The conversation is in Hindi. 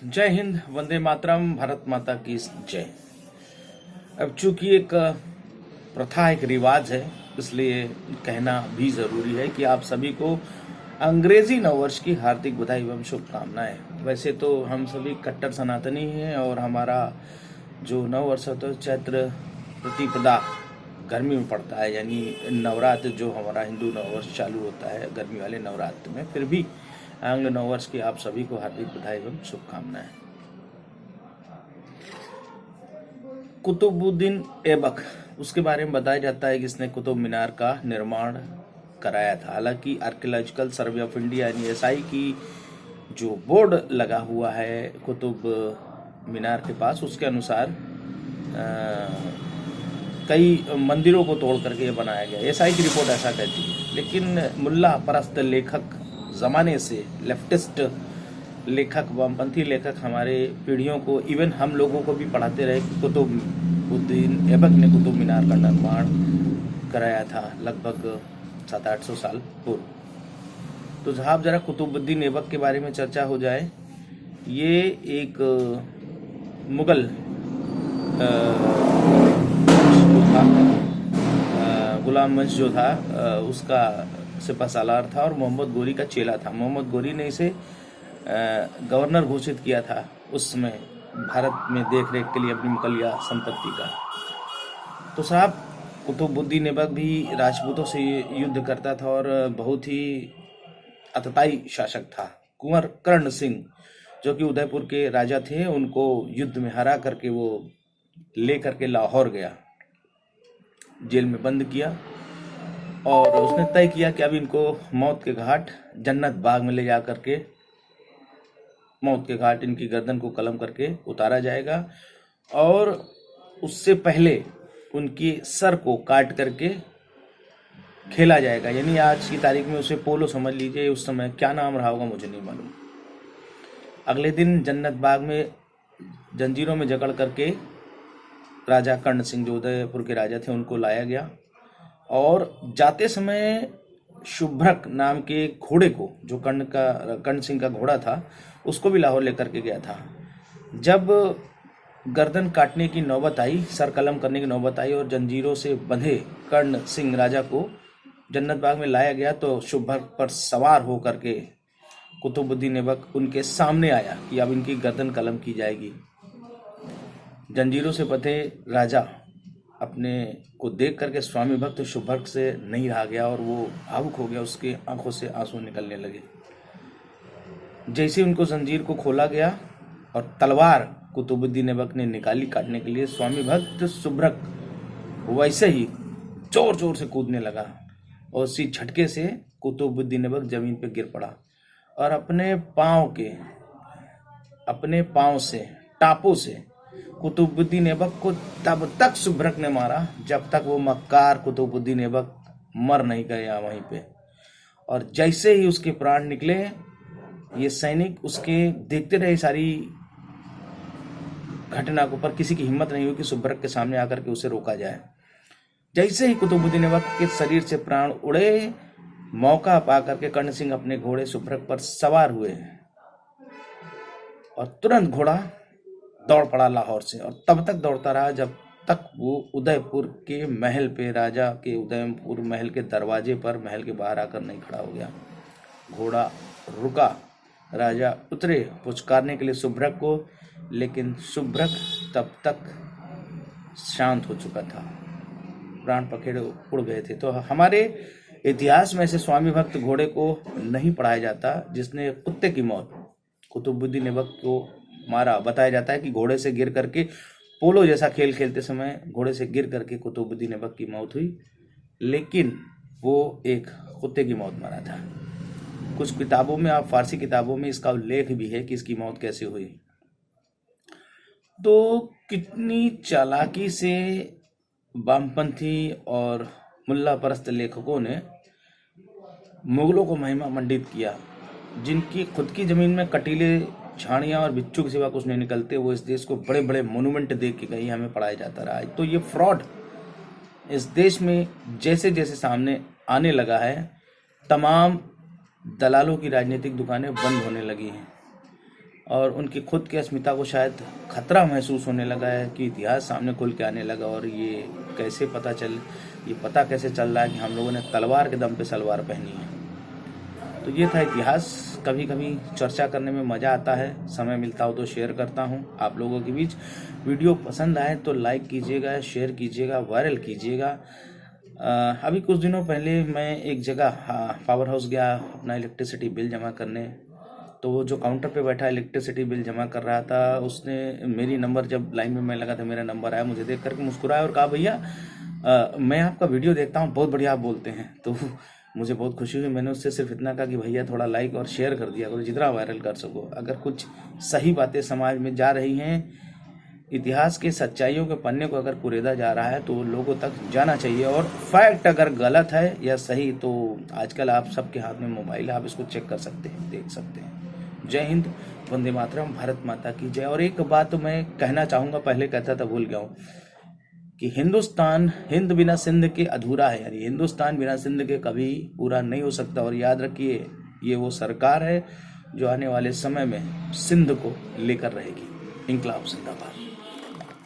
जय हिंद, वंदे मातरम, भारत माता की जय। अब चूंकि एक प्रथा, एक रिवाज है, इसलिए कहना भी जरूरी है कि आप सभी को अंग्रेजी नववर्ष की हार्दिक बधाई एवं शुभकामनाएं। वैसे तो हम सभी कट्टर सनातनी हैं और हमारा जो नववर्ष होता है चैत्र प्रतिपदा गर्मी में पड़ता है, यानी नवरात्र जो हमारा हिंदू नववर्ष चालू होता है गर्मी वाले नवरात्र में। फिर भी आंग्ल नववर्ष की आप सभी को हार्दिक बधाई एवं शुभकामनाएं। कुतुबुद्दीन ऐबक, उसके बारे में बताया जाता है कि इसने कुतुब मीनार का निर्माण कराया था। हालांकि आर्कियोलॉजिकल सर्वे ऑफ इंडिया यानी एसआई की जो बोर्ड लगा हुआ है कुतुब मीनार के पास, उसके अनुसार कई मंदिरों को तोड़ करके ये बनाया गया। एसआई की रिपोर्ट ऐसा कहती है। लेकिन मुल्ला परस्त लेखक जमाने से, लेफ्टिस्ट लेखक, वामपंथी लेखक हमारे पीढ़ियों को, इवन हम लोगों को भी पढ़ाते रहे कि कुतुबुद्दीन ऐबक ने कुतुब मीनार का निर्माण कराया था लगभग 700-800 साल पूर्व। तो जहाँ जरा कुतुबुद्दीन ऐबक के बारे में चर्चा हो जाए। ये एक मुगल गुलाम वंश जो था उसका सिपह सालार था और मोहम्मद गोरी का चेला था। मोहम्मद गोरी ने इसे गवर्नर घोषित किया था उस समय भारत में देख रेख के लिए अपनी मुगलिया संपत्ति का। तो साहब, कुतुबुद्दीन ऐबक भी राजपूतों से युद्ध करता था और बहुत ही अतताई शासक था। कुंवर कर्ण सिंह जो कि उदयपुर के राजा थे, उनको युद्ध में हरा करके वो ले करके लाहौर गया, जेल में बंद किया और उसने तय किया कि अब इनको मौत के घाट जन्नत बाग में ले जा करके मौत के घाट इनकी गर्दन को कलम करके उतारा जाएगा और उससे पहले उनकी सर को काट करके खेला जाएगा। यानी आज की तारीख में उसे पोलो समझ लीजिए, उस समय क्या नाम रहा होगा मुझे नहीं मालूम। अगले दिन जन्नत बाग में जंजीरों में जकड़ करके राजा कर्ण सिंह जो उदयपुर के राजा थे उनको लाया गया और जाते समय शुभ्रक नाम के घोड़े को, जो कर्ण सिंह का घोड़ा था, उसको भी लाहौर लेकर के गया था। जब गर्दन काटने की नौबत आई, सर कलम करने की नौबत आई और जंजीरों से बंधे कर्ण सिंह राजा को जन्नत बाग में लाया गया तो शुभ्रक पर सवार होकर के कुतुबुद्दीन ऐबक उनके सामने आया कि अब इनकी गर्दन कलम की जाएगी। जंजीरों से बंधे राजा अपने को देख करके स्वामी भक्त शुभ्रक से नहीं रहा गया और वो भावुक हो गया, उसके आंखों से आंसू निकलने लगे। जैसे उनको जंजीर को खोला गया और तलवार कुतुबुद्दीन ऐबक ने निकाली काटने के लिए, स्वामी भक्त शुभ्रक वैसे ही जोर जोर से कूदने लगा और उसी झटके से कुतुबुद्दीन ऐबक जमीन पर गिर पड़ा और अपने पांव से, टापों से कुतुबुद्दीन ऐबक को तब तक शुभ्रक ने मारा जब तक वो मक्कार कुतुबुद्दीन ऐबक मर नहीं गया वहीं पे। और जैसे ही उसके प्राण निकले, ये सैनिक उसके देखते रहे सारी घटना को, पर किसी की हिम्मत नहीं हुई कि शुभ्रक के सामने आकर के उसे रोका जाए। जैसे ही कुतुबुद्दीन ऐबक के शरीर से प्राण उड़े, मौका पाकर के कर्ण सिंह अपने घोड़े शुभ्रक पर सवार हुए और तुरंत घोड़ा दौड़ पड़ा लाहौर से और तब तक दौड़ता रहा जब तक वो उदयपुर के महल पे, राजा के उदयपुर महल के दरवाजे पर, महल के बाहर आकर नहीं खड़ा हो गया। घोड़ा रुका, राजा उतरे पुचकारने के लिए शुभ्रक को, लेकिन शुभ्रक तब तक शांत हो चुका था, प्राण पखेड़े उड़ गए थे। तो हमारे इतिहास में ऐसे स्वामी भक्त घोड़े को नहीं पढ़ाया जाता जिसने कुत्ते की मौत कुतुबुद्दीन ऐबक को मारा। बताया जाता है कि घोड़े से गिर करके, पोलो जैसा खेल खेलते समय घोड़े से गिर करके कुतुबुद्दीन ऐबक की मौत हुई, लेकिन वो एक कुत्ते की मौत मरा था। कुछ किताबों में, आप फारसी किताबों में इसका उल्लेख भी है कि इसकी मौत कैसे हुई। तो कितनी चालाकी से वामपंथी और मुल्ला परस्त लेखकों ने मुगलों को महिमा मंडित किया। जिनकी खुद की जमीन में कटीले झाड़ियाँ और बिच्छू के सिवा कुछ नहीं निकलते, वो इस देश को बड़े बड़े मोनूमेंट देख के कहीं हमें पढ़ाया जाता रहा है। तो ये फ्रॉड इस देश में जैसे जैसे सामने आने लगा है, तमाम दलालों की राजनीतिक दुकानें बंद होने लगी हैं। और उनकी खुद की अस्मिता को शायद खतरा महसूस होने लगा है कि इतिहास सामने खुल के आने लगा। और ये पता कैसे चल रहा है कि हम लोगों ने तलवार के दम पे सलवार पहनी है। तो ये था इतिहास। कभी कभी चर्चा करने में मज़ा आता है, समय मिलता हो तो शेयर करता हूँ आप लोगों के बीच। वीडियो पसंद आए तो लाइक कीजिएगा, शेयर कीजिएगा, वायरल कीजिएगा। अभी कुछ दिनों पहले मैं एक जगह पावर हाउस गया अपना इलेक्ट्रिसिटी बिल जमा करने। तो वो जो काउंटर पे बैठा इलेक्ट्रिसिटी बिल जमा कर रहा था, उसने मेरी नंबर, जब लाइन में मैं लगा था मेरा नंबर आया, मुझे देख करके मुस्कुराया और कहा, भैया मैं आपका वीडियो देखता हूँ, बहुत बढ़िया आप बोलते हैं। तो मुझे बहुत खुशी हुई। मैंने उससे सिर्फ इतना कहा कि भैया थोड़ा लाइक और शेयर कर दिया करो, जितना वायरल कर सको। अगर कुछ सही बातें समाज में जा रही हैं, इतिहास के सच्चाइयों के पन्ने को अगर कुरेदा जा रहा है तो लोगों तक जाना चाहिए। और फैक्ट अगर गलत है या सही, तो आजकल आप सबके हाथ में मोबाइल है, आप इसको चेक कर सकते हैं, देख सकते हैं। जय हिंद, वंदे मातरम, भारत माता की जय। और एक बात मैं कहना चाहूँगा, पहले कहता था भूल गया हूँ, कि हिंदुस्तान हिंद बिना सिंध के अधूरा है। यानी हिंदुस्तान बिना सिंध के कभी पूरा नहीं हो सकता। और याद रखिए, ये वो सरकार है जो आने वाले समय में सिंध को लेकर रहेगी। इंकलाब जिंदाबाद।